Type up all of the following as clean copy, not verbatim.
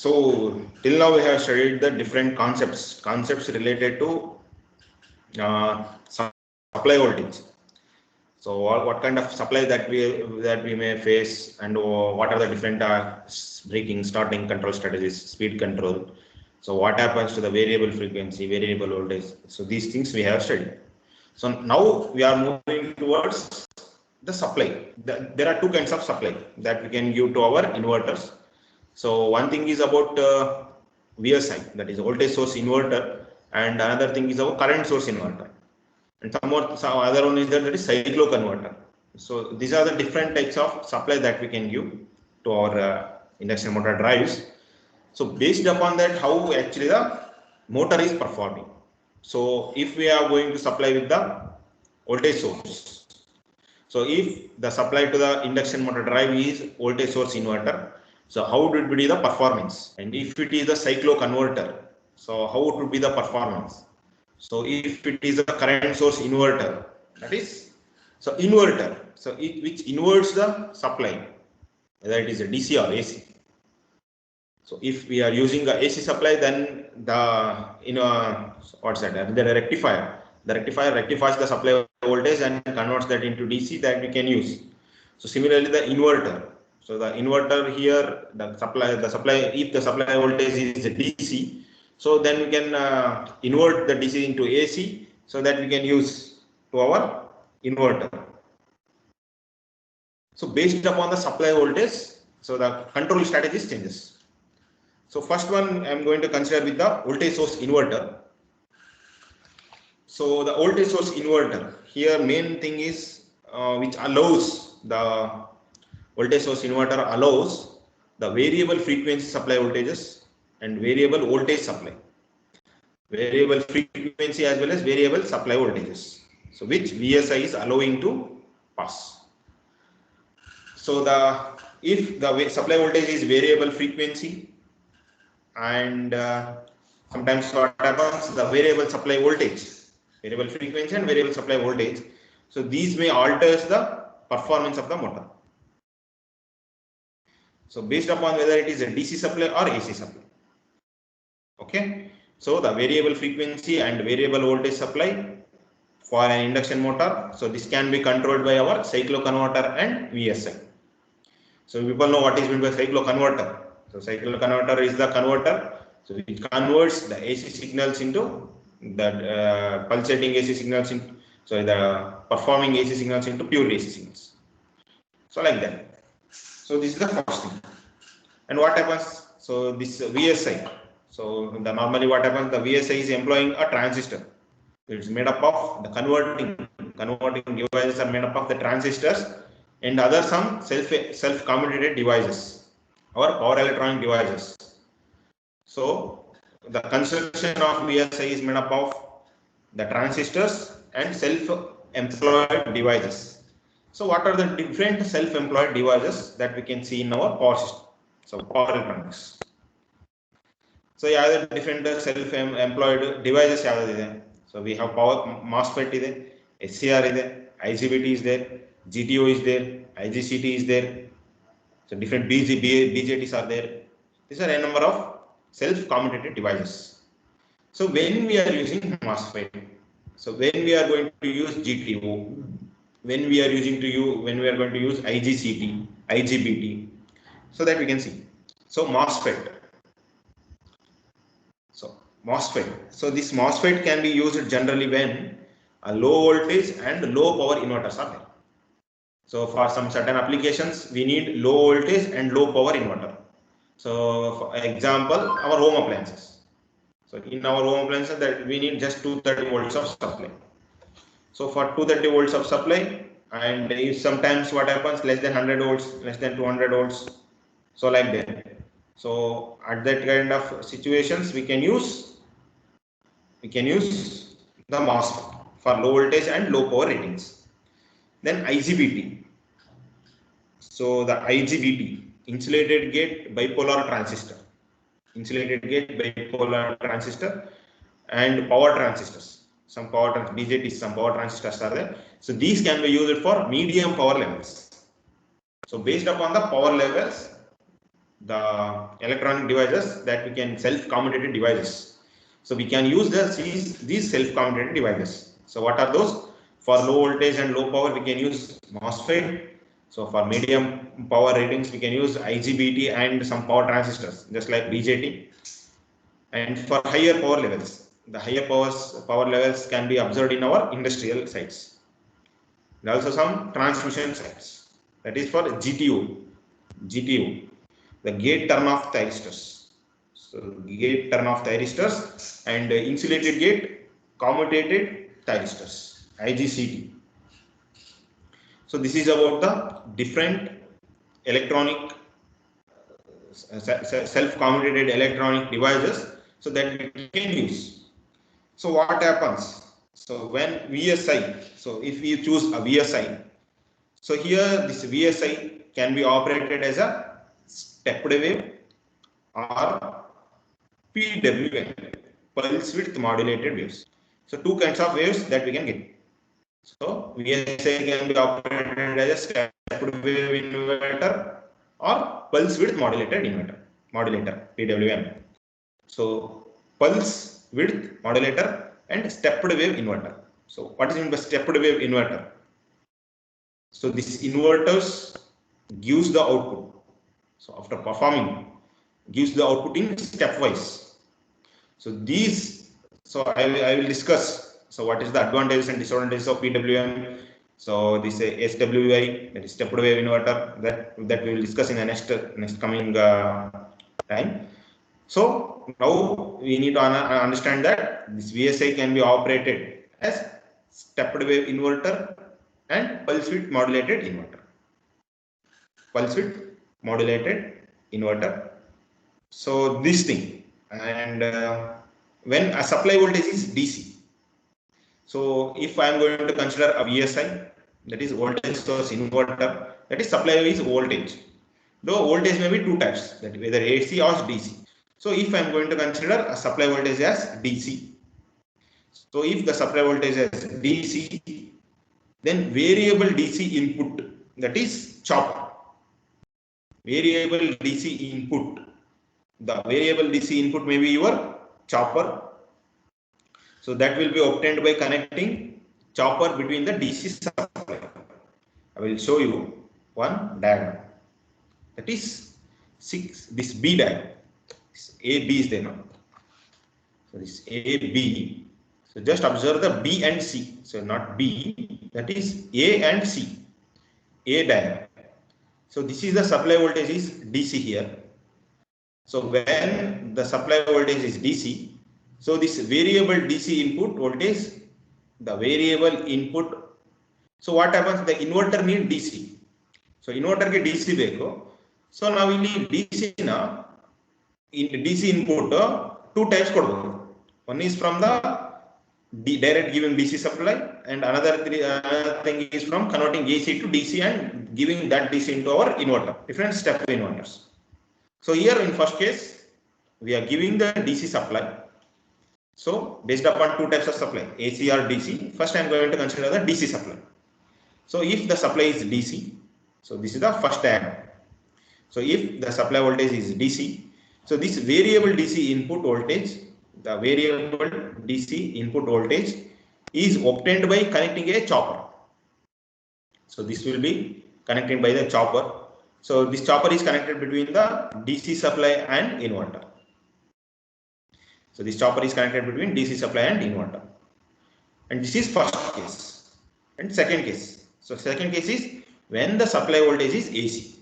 So till now we have studied the different concepts related to supply voltage. So what kind of supply that we may face, and what are the different braking, starting control strategies, speed control. So what happens to the variable frequency, variable voltage. So these things we have studied. So now we are moving towards the supply. There are two kinds of supply that we can give to our inverters. So one thing is about VSI, that is voltage source inverter, and another thing is our current source inverter, and some other one is that is cyclo converter. So these are the different types of supply that we can give to our induction motor drives. So based upon that, how actually the motor is performing. So if we are going to supply with the voltage source, so if the supply to the induction motor drive is voltage source inverter, so how would it be the performance? And if it is the cyclo converter, so how it would be the performance? So if it is a current source inverter, that is, so inverter, so which inverts the supply, whether it is a DC or AC. So if we are using a AC supply, then what's that? The rectifier. The rectifier rectifies the supply voltage and converts that into DC that we can use. So similarly, the inverter. So the inverter here, the supply, if the supply voltage is DC, so then we can invert the DC into AC, so that we can use to our inverter. So based upon the supply voltage, so the control strategies changes. So first one I am going to consider with the voltage source inverter. So the voltage source inverter here, main thing is which allows the voltage source inverter allows the variable frequency supply voltages and variable voltage supply, variable frequency as well as variable supply voltages. So which VSI is allowing to pass. So if the supply voltage is variable frequency, and sometimes what happens, the variable supply voltage, variable frequency and variable supply voltage, so these may alter the performance of the motor. So based upon whether it is a DC supply or AC supply. Okay, so the variable frequency and variable voltage supply for an induction motor, so this can be controlled by our cyclo converter and VSI. So people know what is meant by cyclo converter. So cyclo converter is the converter, so it converts the AC signals into the pulsating AC signals into, so the performing AC signals into pure AC signals. So like that. So this is the first thing. And what happens? So this VSI. So normally what happens? The VSI is employing a transistor. It's made up of the converting devices are made up of the transistors and other some self-commutated devices or power electronic devices. So the construction of VSI is made up of the transistors and self-employed devices. So what are the different self-employed devices that we can see in our power system? So power electronics. So the different self-employed devices are. So we have power MOSFET is there, SCR is there, IGBT is there, GTO is there, IGCT is there. So different BJTs are there. These are a number of self-commutated devices. So when we are using MOSFET, so when we are going to use GTO, when we are going to use IGCT, IGBT, so that we can see. So MOSFET. So this MOSFET can be used generally when a low voltage and low power inverters are there. So for some certain applications, we need low voltage and low power inverter. So for example, our home appliances. So in our home appliances, that we need just 230 volts of supply. So for 230 volts of supply, and if sometimes what happens, less than 100 volts, less than 200 volts, so like that. So at that kind of situations, we can use the MOSFET for low voltage and low power ratings. Then IGBT. So the IGBT, insulated gate bipolar transistor, and power transistors. Some power BJTs, some power transistors are there. So these can be used for medium power levels. So based upon the power levels, the electronic devices that we can self-commutated devices. So we can use these self-commutated devices. So what are those? For low voltage and low power, we can use MOSFET. So for medium power ratings, we can use IGBT and some power transistors, just like BJT. And for higher power levels, the higher power levels can be observed in our industrial sites. And also some transmission sites. That is for GTU, the gate turn-off thyristors. So gate turn-off thyristors and insulated gate commutated thyristors, IGCT. So this is about the different electronic self-commutated electronic devices so that we can use. So what happens? So when VSI, so if we choose a VSI, so here this VSI can be operated as a stepped wave or PWM, pulse width modulated waves. So two kinds of waves that we can get. So VSI can be operated as a stepped wave inverter or pulse width modulator, PWM. So pulse width modulator and stepped wave inverter. So what is meant by stepped wave inverter? So this inverters gives the output. So after performing, gives the output in stepwise. So these, so I will discuss. So what is the advantages and disadvantages of PWM? So this SWI, that is stepped wave inverter, that we will discuss in the next coming time. So now we need to understand that this VSI can be operated as stepped wave inverter and pulse width modulated inverter. Pulse width modulated inverter. So this thing, and when a supply voltage is DC. So if I am going to consider a VSI, that is voltage source inverter, that is supply is voltage. Though voltage may be two types, that whether AC or DC. So if I am going to consider a supply voltage as DC. So if the supply voltage is DC, then variable DC input, that is chopper. Variable DC input. The variable DC input may be your chopper. So that will be obtained by connecting chopper between the DC supply. I will show you one diagram. That is this B diagram. This AB is there now. So this AB. So just observe the B and C. So not B, that is A and C. A diagram. So this is the supply voltage is DC here. So when the supply voltage is DC, so this variable DC input voltage, the variable input. So what happens? The inverter need DC. So inverter ke DC beko. So now we need DC na in DC input two types kodbodu. One is from the direct giving DC supply, and another thing is from converting AC to DC and giving that DC into our inverter, different step inverters. So here in first case, we are giving the DC supply. So based upon two types of supply, AC or DC, first I am going to consider the DC supply. So if the supply is DC, so this is the first diagram. So if the supply voltage is DC, so this variable DC input voltage, the variable DC input voltage is obtained by connecting a chopper. So this will be connected by the chopper. So this chopper is connected between the DC supply and inverter. So this chopper is connected between DC supply and inverter. And this is first case. And second case. So second case is when the supply voltage is AC.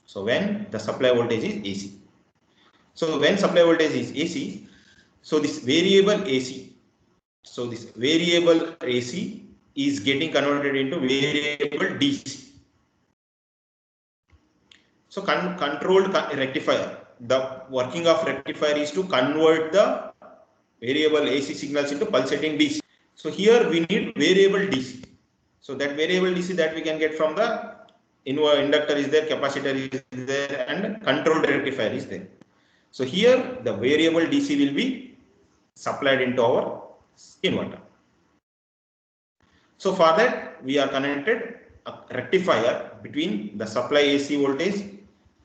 So when the supply voltage is AC. So when supply voltage is AC, so this variable AC, so this variable AC is getting converted into variable DC. So controlled rectifier, the working of rectifier is to convert the variable AC signals into pulsating DC. So here we need variable DC. So that variable DC that we can get from the inductor is there, capacitor is there, and controlled rectifier is there. So here the variable DC will be supplied into our inverter. So for that we are connected a rectifier between the supply AC voltage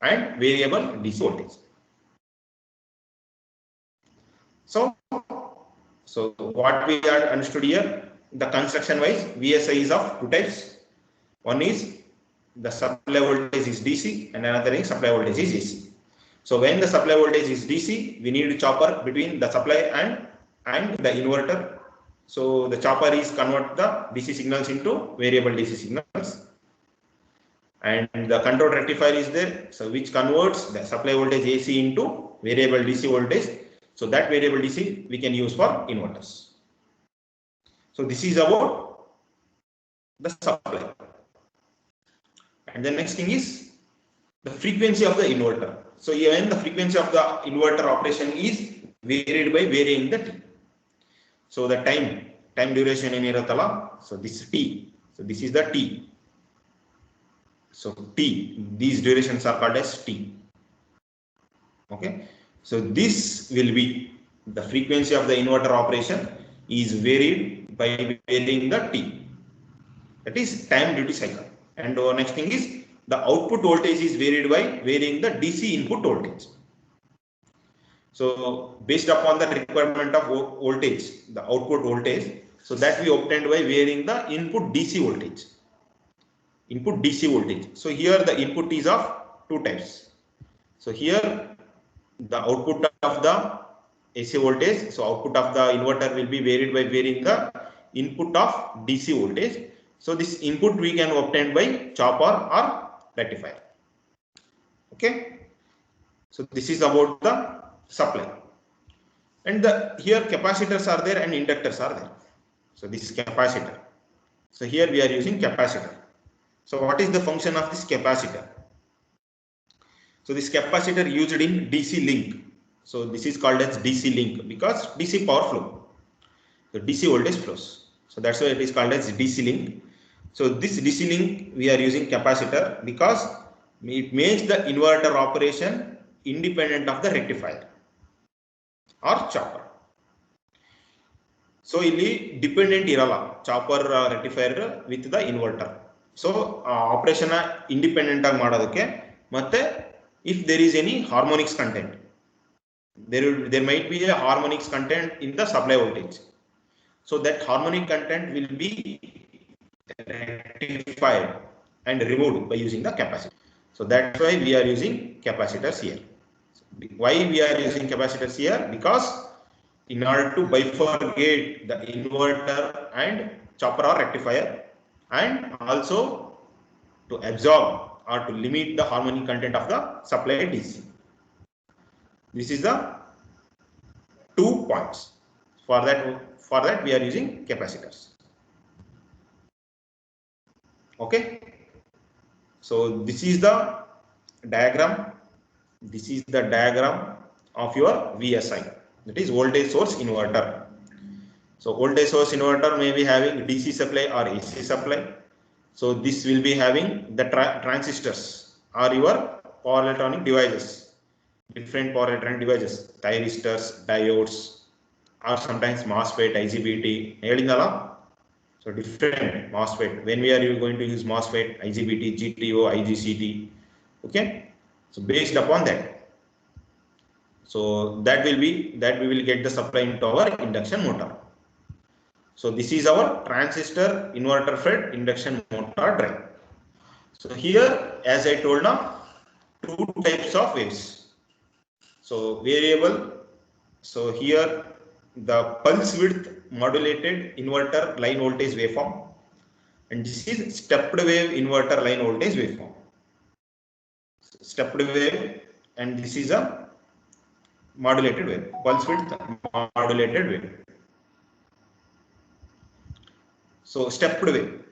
and variable DC voltage. So what we are understood here, the construction wise VSI is of two types. One is the supply voltage is DC and another is supply voltage is AC. So when the supply voltage is DC, we need chopper between the supply and the inverter. So the chopper is convert the DC signals into variable DC signals, and the control rectifier is there, so which converts the supply voltage AC into variable DC voltage. So that variable DC we can use for inverters. So this is about the supply. And the next thing is the frequency of the inverter. So even the frequency of the inverter operation is varied by varying the T. So the time duration in iratala. So this is T. So this is the T. So T, these durations are called as T. Okay. So this will be the frequency of the inverter operation is varied by varying the T. That is time duty cycle. And next thing is the output voltage is varied by varying the DC input voltage. So based upon the requirement of voltage, the output voltage, so that we obtained by varying the input DC voltage. Input DC voltage. So here the input is of two types. So here the output of the AC voltage, so output of the inverter will be varied by varying the input of DC voltage. So this input we can obtain by chopper or rectifier. Okay. So this is about the supply. And here capacitors are there and inductors are there. So this is capacitor. So here we are using capacitor. So what is the function of this capacitor? So this capacitor used in DC link. So this is called as DC link because DC power flow. So DC voltage flows. So that's why it is called as DC link. So this DC link we are using capacitor because it makes the inverter operation independent of the rectifier or chopper. So ಇಲ್ಲಿ dependent ಇರಲ್ಲ chopper rectifier with the inverter. So operation independent ಆಗಿ ಮಾಡೋದಕ್ಕೆ ಮತ್ತೆ if there is any harmonics content, there might be a harmonics content in the supply voltage. So that harmonic content will be rectified and removed by using the capacitor. So that's why we are using capacitors here. Why we are using capacitors here? Because in order to bifurcate the inverter and chopper or rectifier, and also to absorb or to limit the harmonic content of the supply DC. This is the 2 points. For that we are using capacitors. Okay. So this is the diagram. This is the diagram of your VSI. That is voltage source inverter. So voltage source inverter may be having DC supply or AC supply. So this will be having the transistors or your power electronic devices, different power electronic devices, thyristors, diodes, or sometimes MOSFET, IGBT. So different MOSFET. When we are going to use MOSFET, IGBT, GTO, IGCT. Okay. So based upon that, so that we will get the supply into our induction motor. So this is our transistor inverter fed induction motor drive. So here, as I told now, two types of waves. So variable. So here the pulse width modulated inverter line voltage waveform, and this is stepped wave inverter line voltage waveform. Stepped wave, and this is a modulated wave, pulse width modulated wave. So stepped wave.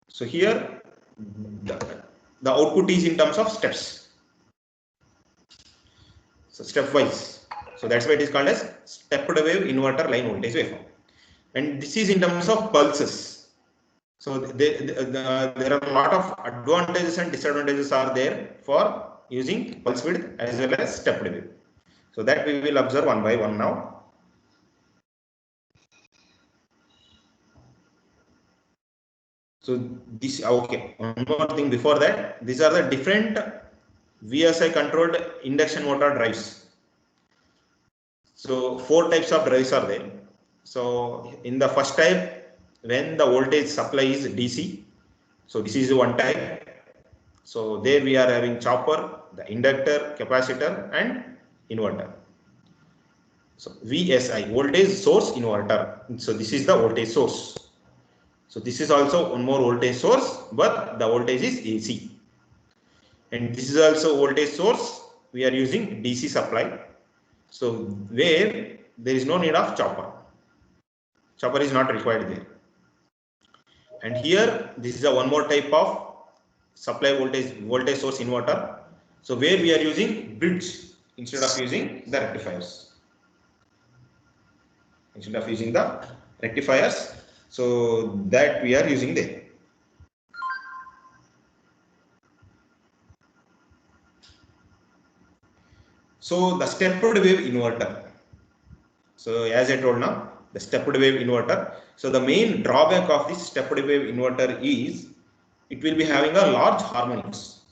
So here the output is in terms of steps. So stepwise. So that's why it is called as stepped wave inverter line voltage waveform. And this is in terms of pulses. So there are a lot of advantages and disadvantages are there for using pulse width as well as stepped wave. So that we will observe one by one now. So this, okay, one more thing before that, these are the different VSI controlled induction motor drives. So 4 types of drives are there. So in the first type, when the voltage supply is DC, so this is one type. So there we are having chopper, the inductor, capacitor and inverter. So VSI, voltage source inverter. So this is the voltage source. So this is also one more voltage source, but the voltage is AC. And this is also voltage source. We are using DC supply. So where there is no need of chopper. Chopper is not required there. And here this is a one more type of supply voltage source inverter. So where we are using bridge instead of using the rectifiers. So that we are using there. So the stepped wave inverter. So as I told now, the stepped wave inverter. So the main drawback of this stepped wave inverter is it will be having a large harmonics.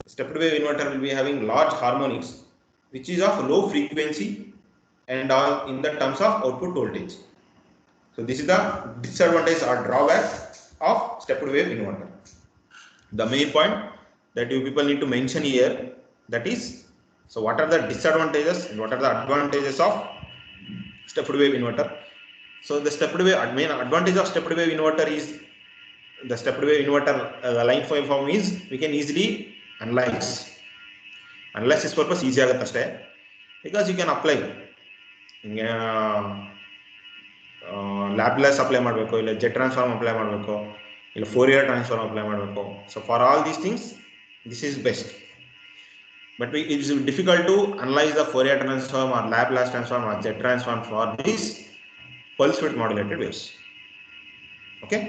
Stepped wave inverter will be having large harmonics, which is of low frequency and all in the terms of output voltage. So this is the disadvantage or drawback of stepped wave inverter. The main point that you people need to mention here, that is, so what are the disadvantages and what are the advantages of stepped wave inverter? So the stepped wave, main advantage of stepped wave inverter is the stepped wave inverter line form is we can easily analyze this purpose easy agutte because you can apply Laplace apply ಮಾಡಬೇಕು ಇಲ್ಲ jet transform apply ಮಾಡಬೇಕು ಇಲ್ಲ Fourier transform apply ಮಾಡಬೇಕು. So for all these things this is best, but it is difficult to analyze the Fourier transform or Laplace transform or jet transform for these pulse width modulated waves. Okay,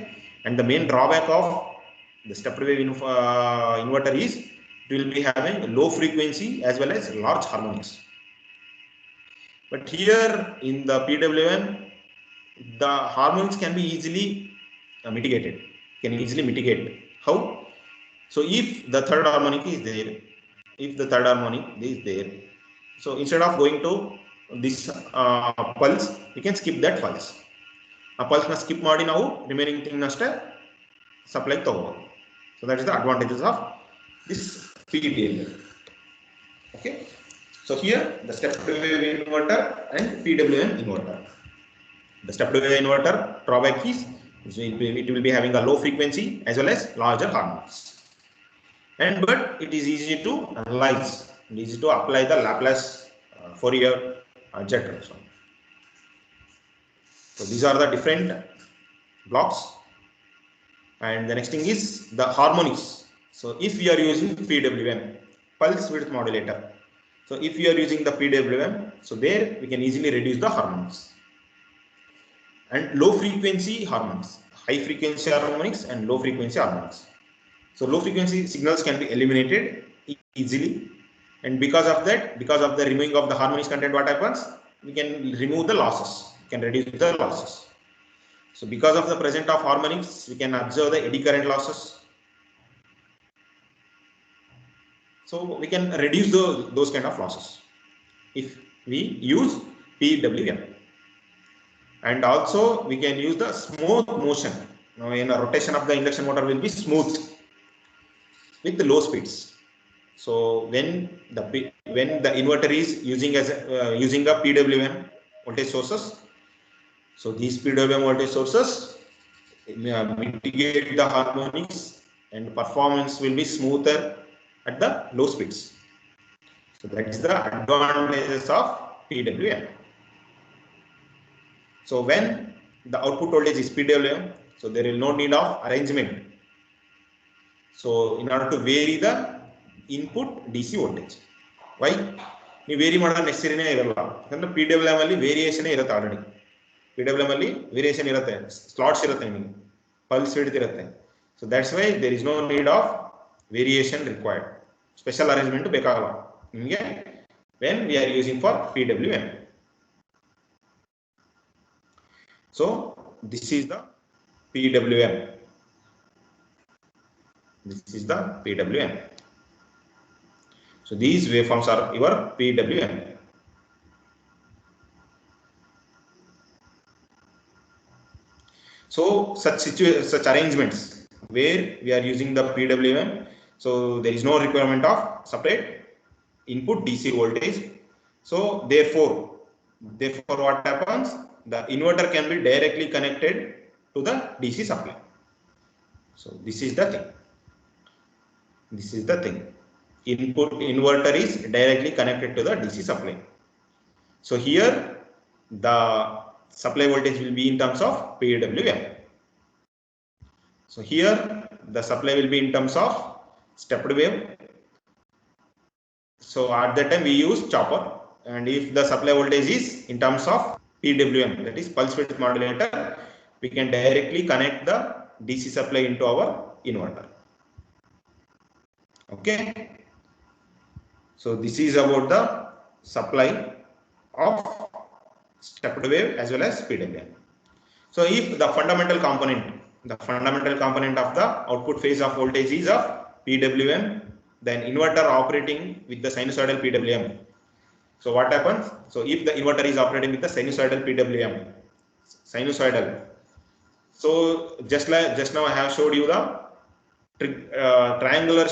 and the main drawback of the stepped wave inverter is it will be having low frequency as well as large harmonics. But here in the PWM, the harmonics can be easily mitigated. How? So if the third harmonic is there, so instead of going to this pulse, we can skip that pulse. A pulse na skip ಮಾಡಿ ನಾವು remaining thing ಅಷ್ಟೇ supply ತಗೋಬಹುದು. So that is the advantages of this PWM. Okay. So here the stepped wave inverter and PWM inverter. The stepped wave inverter drawback is it will be having a low frequency as well as larger harmonics. But it is easy to analyze, easy to apply the Laplace Fourier jet transform. So these are the different blocks. And the next thing is the harmonics. So if we are using PWM, pulse width modulator. So if you are using the PWM, so there we can easily reduce the harmonics. And low frequency harmonics, high frequency harmonics and low frequency harmonics. So low frequency signals can be eliminated easily, and because of the removing of the harmonics content, what happens? We can remove the losses, can reduce the losses. So because of the presence of harmonics, we can observe the eddy current losses. So we can reduce those kind of losses if we use PWM. And also we can use the smooth motion. Now in a rotation of the induction motor will be smooth with the low speeds. So when the inverter is using a PWM voltage sources, so these PWM voltage sources mitigate the harmonics and performance will be smoother at the low speeds. So that is the advantages of PWM. So when the output voltage is PWM, so there is no need of arrangement. So in order to vary the input DC voltage, why? You vary ಮಾಡೋ ನೆಸೆಸರಿನೇ ಇರಲ್ಲ, ಯಾಕಂದ್ರೆ PWM ಅಲ್ಲಿ variation ಇರುತ್ತೆ. Already PWM ಅಲ್ಲಿ variation ಇರುತ್ತೆ, slots ಇರುತ್ತೆ, ನಿಮಗೆ pulse width ಇರುತ್ತೆ. So that's why there is no need of variation required. Special arrangement ಬೇಕಾಗಲ್ಲ ನಿಮಗೆ when we are using for PWM. So this is the PWM. So these waveforms are your PWM. So such arrangements where we are using the PWM, so there is no requirement of separate input DC voltage. So therefore what happens? The inverter can be directly connected to the DC supply. So this is the thing. This is the thing. Input inverter is directly connected to the DC supply. So here the supply voltage will be in terms of PWM. So here the supply will be in terms of stepped wave. So at that time we use chopper, and if the supply voltage is in terms of PWM, that is pulse width modulator, we can directly connect the DC supply into our inverter. Okay. So this is about the supply of stepped wave as well as PWM. So if the fundamental component of the output phase of voltage is of PWM, then inverter operating with the sinusoidal PWM. So what happens? So if the inverter is operating with the sinusoidal PWM, so just now I have showed you the triangular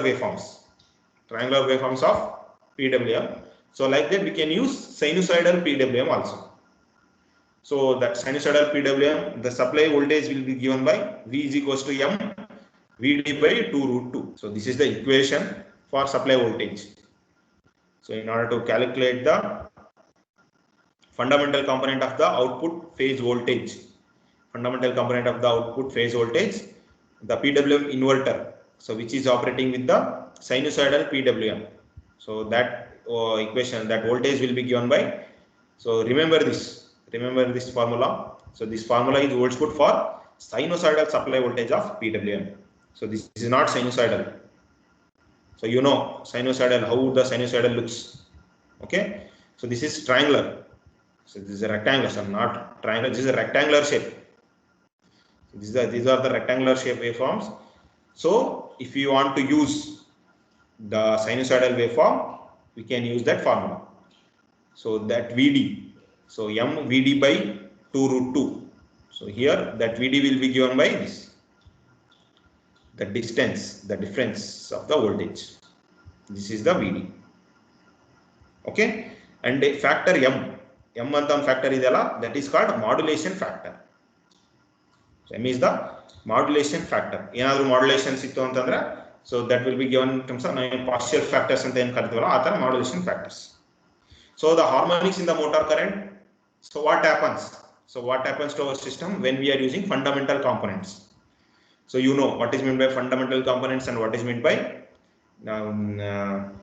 waveforms of PWM. So like that we can use sinusoidal PWM also. So that sinusoidal PWM, the supply voltage will be given by V is equals to M Vd by 2√2. So this is the equation for supply voltage. So in order to calculate the fundamental component of the output phase voltage, the PWM inverter, so which is operating with the sinusoidal PWM. So that equation, that voltage will be given by, so remember this formula. So this formula is holds good for sinusoidal supply voltage of PWM. So this is not sinusoidal. So you know sinusoidal, how the sinusoidal looks. Okay. So this is triangular. So this is a rectangular, so not triangular. This is a rectangular shape. So these are the rectangular shape waveforms. So if you want to use the sinusoidal waveform, we can use that formula. So that Vd, so M Vd by 2√2. So here that Vd will be given by this, the distance, the difference of the voltage. This is the Vd. Okay, and a factor M antam factor is that is called modulation factor. So M is the modulation factor. Yenadru modulation sittu antandre, so that will be given in terms of partial factors anta em karitevalla aa modulation factors. So the harmonics in the motor current. So what happens? So what happens to our system when we are using fundamental components? So you know what is meant by fundamental components and what is meant by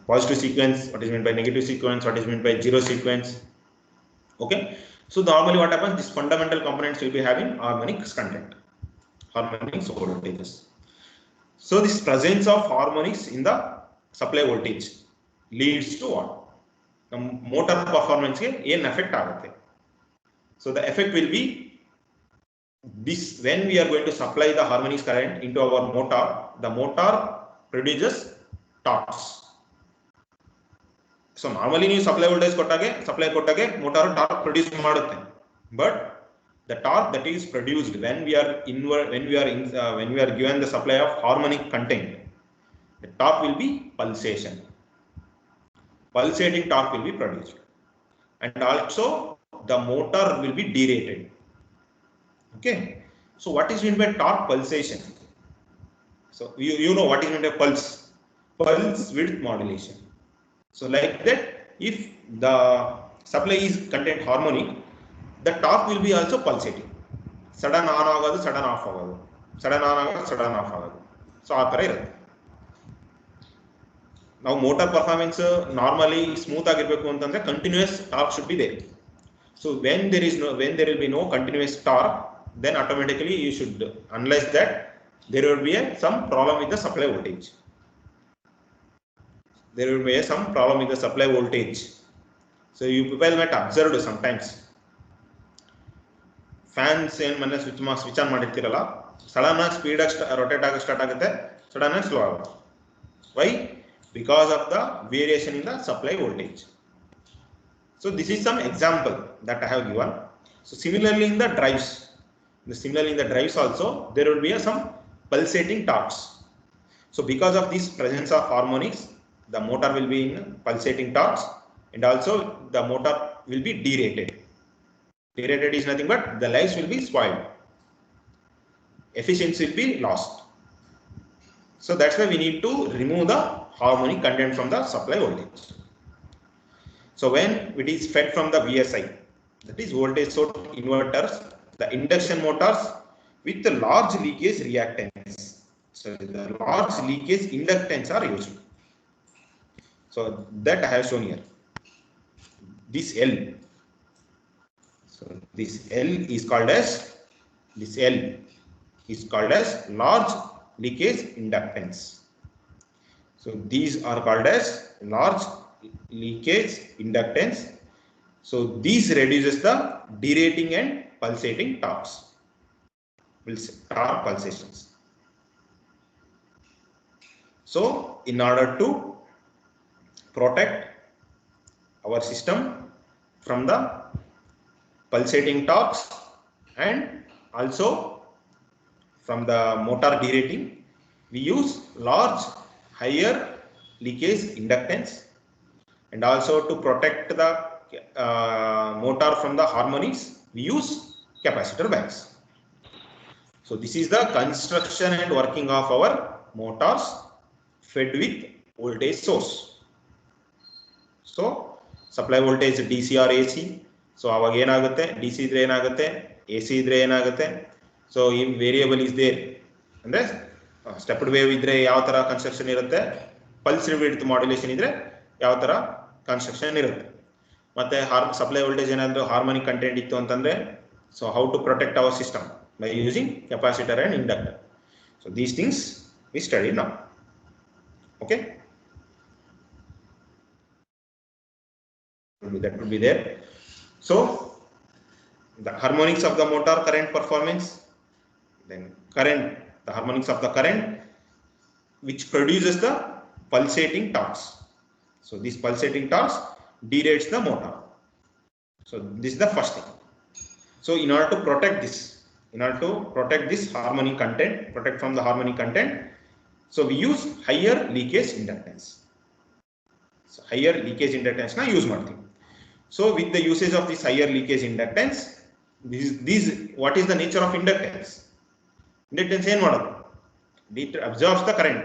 positive sequence, what is meant by negative sequence, what is meant by zero sequence. Okay. So normally what happens? These fundamental components will be having harmonics content, harmonics voltages. So this presence of harmonics in the supply voltage leads to what? Motor performance ge ಏನು effect ಆಗುತ್ತೆ. So the effect will be this: when we are going to supply the harmonics current into our motor, the motor produces torques. So normally ನೀವು supply voltage ಕೊಟ್ಟಾಗೆ motor torque produce ಮಾಡುತ್ತೆ, but the torque that is produced when we are given the supply of harmonic content, the torque will be pulsation. Pulsating torque will be produced, and also the motor will be derated. Okay. So what is meant by torque pulsation? So you know what is meant by pulse width modulation. So like that, if the supply is content harmonic, the torque will be also pulsating. Sudden on agadu, sudden off agadu, sudden on agadu, sudden off agadu. So aa ತರ ಇರುತ್ತೆ. Now motor performance normally smooth ಆಗಿರಬೇಕು ಅಂತಂದ್ರೆ continuous torque should be there. So when there will be no continuous torque, then automatically you should analyze that there will be some problem with the supply voltage. So you people might observe sometimes fans ಏನು ಮನೆ switch on ಮಾಡಿರ್ತೀರಲ್ಲ, sudden ಆಗಿ speed ಆಗಿ rotate ಆಗಿ start ಆಗುತ್ತೆ, sudden ಆಗಿ slow ಆಗುತ್ತೆ. Why? because of the variation in the supply voltage. So this is some example that I have given. So similarly in the drives, also there will be some pulsating torques. So because of this presence of harmonics, the motor will be in pulsating torques, and also the motor will be derated. Derated is nothing but the lives will be spoiled. Efficiency will be lost. So that's why we need to remove the harmonic content from the supply voltage. So when it is fed from the VSI, that is voltage source inverters, the induction motors with the large leakage reactance. So the large leakage inductance are used. So that I have shown here. This L. So this L is called as large leakage inductance. So these are called as large leakage inductance. So these reduces the derating and pulsating torques. Torque pulsations. So in order to protect our system from the pulsating torques and also from the motor derating, we use large higher leakage inductance, and also to protect the motor from the harmonics, we use capacitor banks. So this is the construction and working of our motors fed with voltage source. So supply voltage DC or AC. So aವಾಗ ಏನಾಗುತ್ತೆ DC ಇದ್ರೆ ಏನಾಗುತ್ತೆ AC ಇದ್ರೆ ಏನಾಗುತ್ತೆ. So if variable is there ಅಂದ್ರೆ stepped wave ಇದ್ರೆ ಯಾವ ತರ construction ಇರುತ್ತೆ, ಪಲ್ಸ್ ವಿಡ್ತ್ ಮಾಡ್ಯುಲೇಷನ್ ಇದ್ರೆ ಯಾವ ತರ ಕನ್ಸ್ಟ್ರಕ್ಷನ್ ಇರುತ್ತೆ. ಮತ್ತೆ ಸಪ್ಲೈ ವೋಲ್ಟೇಜ್ ಏನಾದರೂ ಹಾರ್ಮೋನಿಕ್ ಕಂಟೆಂಟ್ ಇತ್ತು ಅಂತಂದ್ರೆ, so how to protect our system by using capacitor and inductor. So these things we study now. Okay, that will be there. So the harmonics of the motor current performance, then current, the harmonics of the current which produces the pulsating torques. So this pulsating torques derates the motor. So this is the first thing. So in order to protect this harmonic content, protect from the harmonic content, so we use higher leakage inductance. So higher leakage inductance na use ಮಾಡ್ತೀವಿ. So with the usage of this higher leakage inductance, this what is the nature of inductance? Inductance ಏನು ಮಾಡೋದು? It absorbs the current.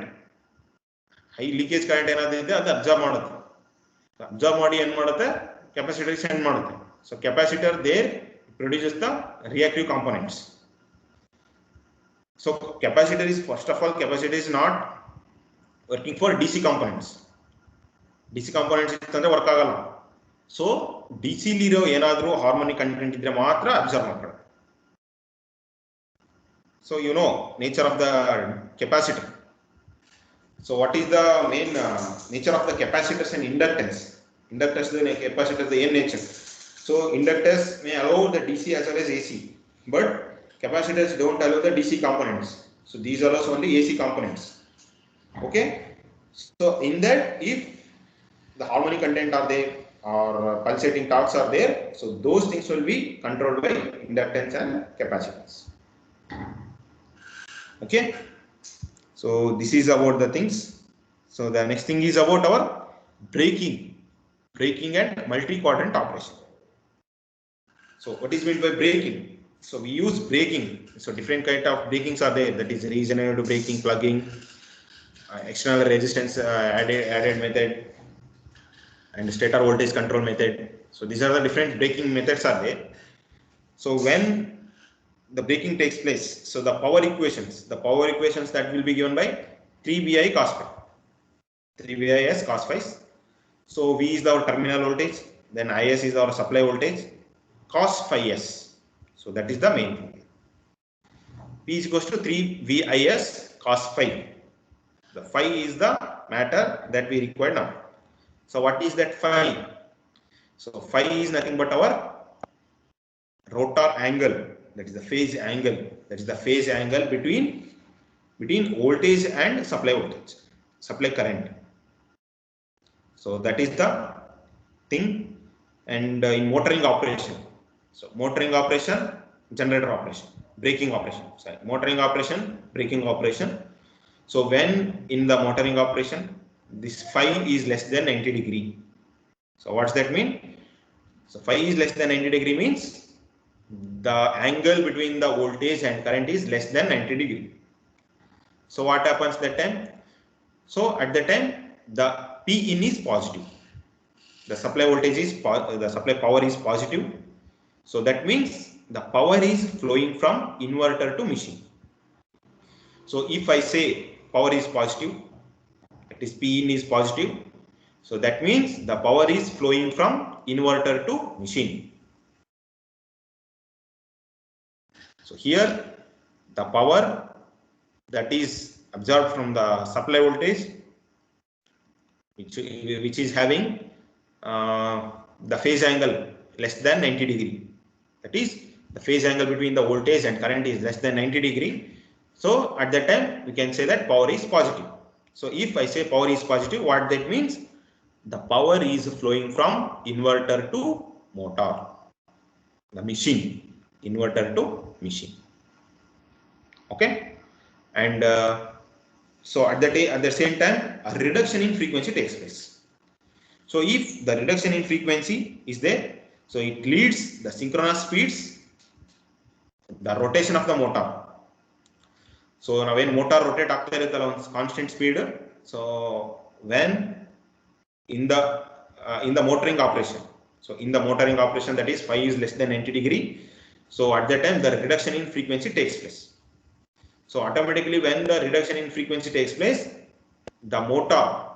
High leakage current ಏನಾದಿದೆ ಅದು absorb ಮಾಡುತ್ತೆ. Absorb ಮಾಡಿ ಏನು ಮಾಡುತ್ತೆ? Capacitor send ಮಾಡುತ್ತೆ. So capacitor there produces the reactive components. So capacitor is, first of all, capacitor is not working for DC components. DC components ಇತ್ತಂದ್ರೆ work ಆಗಲ್ಲ. So DC ಲಿರೋ ಏನಾದರೂ harmonic content ಇದ್ರೆ ಮಾತ್ರ ಅಬ್ಸರ್ವ್ ಮಾಡ್ಕೊಳ್ಳಿ. So you know nature of the capacitor. So what is the main nature of the capacitors and inductance? Inductors and capacitors the main nature. So inductors may allow the DC as well as AC, but capacitors don't allow the DC components. So these allows only AC components. Okay. So in that, if the harmonic content are there or pulsating torques are there, so those things will be controlled by inductance and capacitance. Okay. So this is about the things. So the next thing is about our braking and multi-quadrant operation. So what is meant by braking? So we use braking. So different kind of brakings are there. That is regenerative braking, plugging, external resistance added method, and stator voltage control method. So these are the different braking methods are there. So when the braking takes place, so the power equations that will be given by 3VI cos phi. 3VI as cos phi. So V is our terminal voltage, then IS is our supply voltage, cos phi s. So that is the main thing. P is equals to 3VIS cos phi. The phi is the matter that we require now. So what is that phi? So phi is nothing but our rotor angle. That is the phase angle. That is the phase angle between voltage and supply voltage, supply current. So that is the thing. And in motoring operation, so motoring operation, generator operation, braking operation, sorry, motoring operation, braking operation. So when in the motoring operation, this phi is less than 90 degree. So what's that mean? So phi is less than 90 degree means the angle between the voltage and current is less than 90 degree. So what happens that time? So at the time the P in is positive. The supply voltage is the supply power is positive. So that means the power is flowing from inverter to machine. So if I say power is positive, that is P in is positive. So that means the power is flowing from inverter to machine. So here the power that is absorbed from the supply voltage, which is having the phase angle less than 90 degree. That is, the phase angle between the voltage and current is less than 90 degree. So at that time we can say that power is positive. So if I say power is positive, what that means? The power is flowing from inverter to motor, the machine, inverter to machine. Okay, and so at the same time a reduction in frequency takes place. So if the reduction in frequency is there, so it leads the synchronous speeds, the rotation of the motor. So now when motor rotate after the constant speed, so when in the motoring operation, so in the motoring operation, that is phi is less than 90 degree. So at that time the reduction in frequency takes place. So automatically when the reduction in frequency takes place, the motor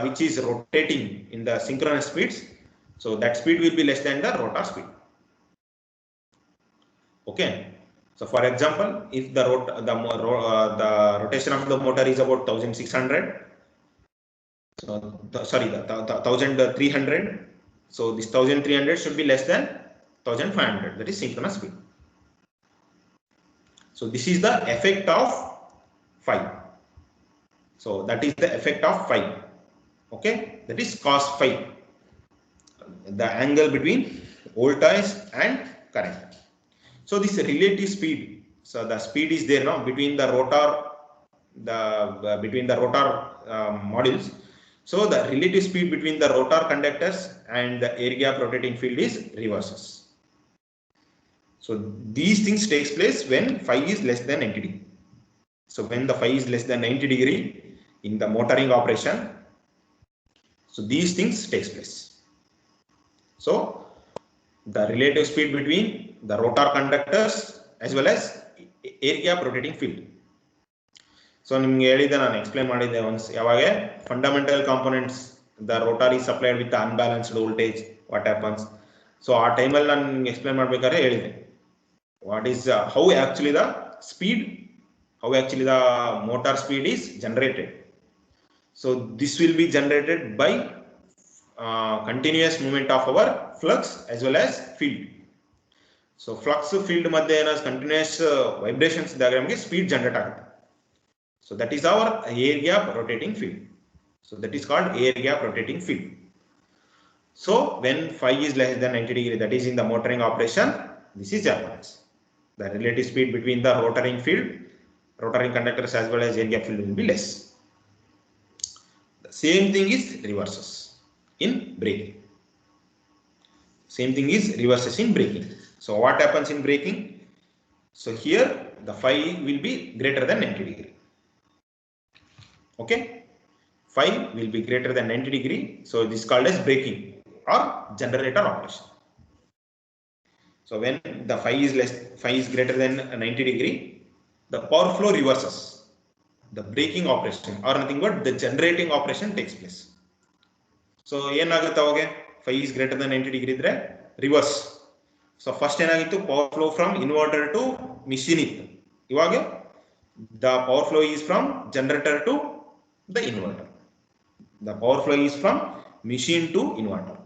which is rotating in the synchronous speeds, so that speed will be less than the rotor speed. Okay. So for example, if the rotation of the motor is about 1600, so the 1300, so this 1300 should be less than 1500, that is synchronous speed. So this is the effect of phi. So that is the effect of phi. Okay, that is cos phi, the angle between voltage and current. So this relative speed, so the speed is there now between the rotor, modules. So the relative speed between the rotor conductors and the air gap rotating field is reverses. So these things takes place when phi is less than 90 degree. So when the phi is less than 90 degree in the motoring operation, so these things takes place. So the relative speed between the rotor conductors as well as air gap rotating field. So ನಿಮಗೆ ಹೇಳಿದೆ, ನಾನು explain ಮಾಡಿದ್ದೆ once, ಯಾವಾಗ fundamental components, the rotor is supplied with the unbalanced voltage, what happens. So ಆ ಟೈಮಲ್ಲಿ ನಾನು ನಿಮಗೆ explain ಮಾಡಬೇಕಾದ್ರೆ ಹೇಳಿದೆ what is how actually the motor speed is generated. So this will be generated by continuous movement of our flux as well as field. So flux field madhye ಏನ continuous vibrations ಇದ್ದಾಗ ನಮಗೆ speed generate ಆಗುತ್ತೆ. So that is our air gap rotating field. So that is called air gap rotating field. So when phi is less than 90 degree, that is in the motoring operation, this is happens. The relative speed between the rotating conductors as well as air gap field will be less. The same thing is reverses in braking. Same thing is reverses in braking. So what happens in braking? So here the phi will be greater than 90 degree. Okay, phi will be greater than 90 degree. So this is called as braking or generator operation. So when the phi is greater than 90 degree, the power flow reverses. The braking operation or nothing but the generating operation takes place. So ಏನಾಗುತ್ತೆ ಅವಾಗ phi is greater than 90 degree ಇದ್ರೆ reverse. So first ಏನಾಗಿತ್ತು, power flow from inverter to machine ಇತ್ತು. ಇವಾಗ the power flow is from generator to the inverter. The power flow is from machine to inverter.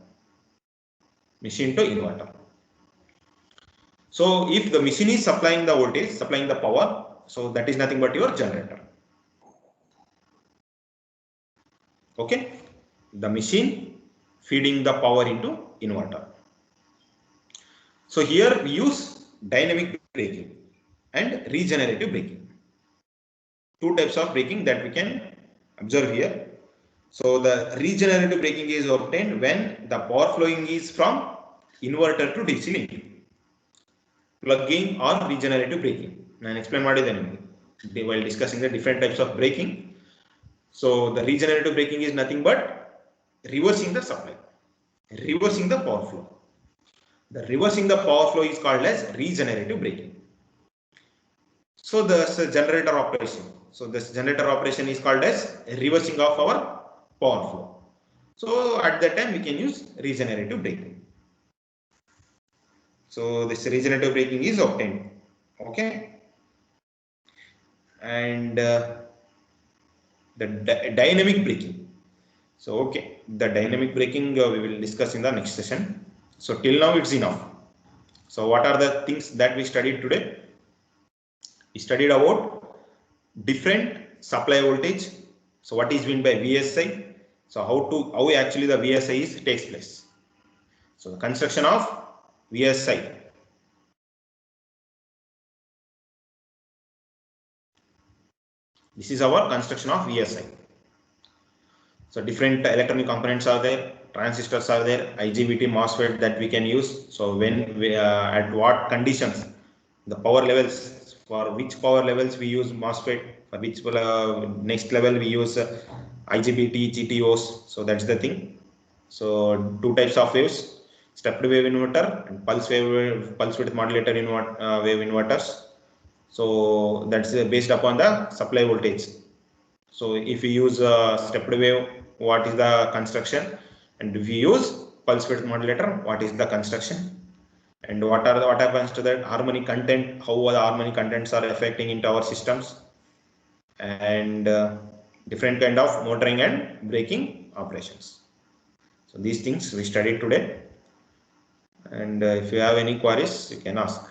So if the machine is supplying the voltage, supplying the power, so that is nothing but your generator. Okay. the machine feeding the power into inverter. So here we use dynamic braking and regenerative braking. Two types of braking that we can observe here. So the regenerative braking is obtained when the power flowing is from inverter to DC link. Plugging or regenerative braking. ನಾನು explain ಮಾಡಿದೆ ನಿಮಗೆ while discussing the different types of braking. So the regenerative braking is nothing but reversing the supply, reversing the power flow. The reversing the power flow is called as regenerative braking. So the generator operation. So this generator operation is called as reversing of our power flow. So at that time we can use regenerative braking. So this regenerative braking is obtained. Okay. And the dynamic braking. So okay, the dynamic braking we will discuss in the next session. So till now it's enough. So what are the things that we studied today? We studied about different supply voltage. So what is meant by VSI? So how actually the VSI takes place. So the construction of VSI. This is our construction of VSI. So different electronic components are there, transistors are there, IGBT, MOSFET that we can use. So when we, at what conditions, the power levels, for which power levels we use MOSFET, for which next level we use IGBT, GTOs. So that's the thing. So two types of waves, stepped wave inverter and pulse width modulator wave inverters. So that's based upon the supply voltage. So if we use stepped wave, what is the construction? And if we use pulse width modulator, what is the construction? And what happens to that harmonic content? How the harmonic contents are affecting into our systems? And different kind of motoring and braking operations. So these things we studied today. And if you have any queries, you can ask.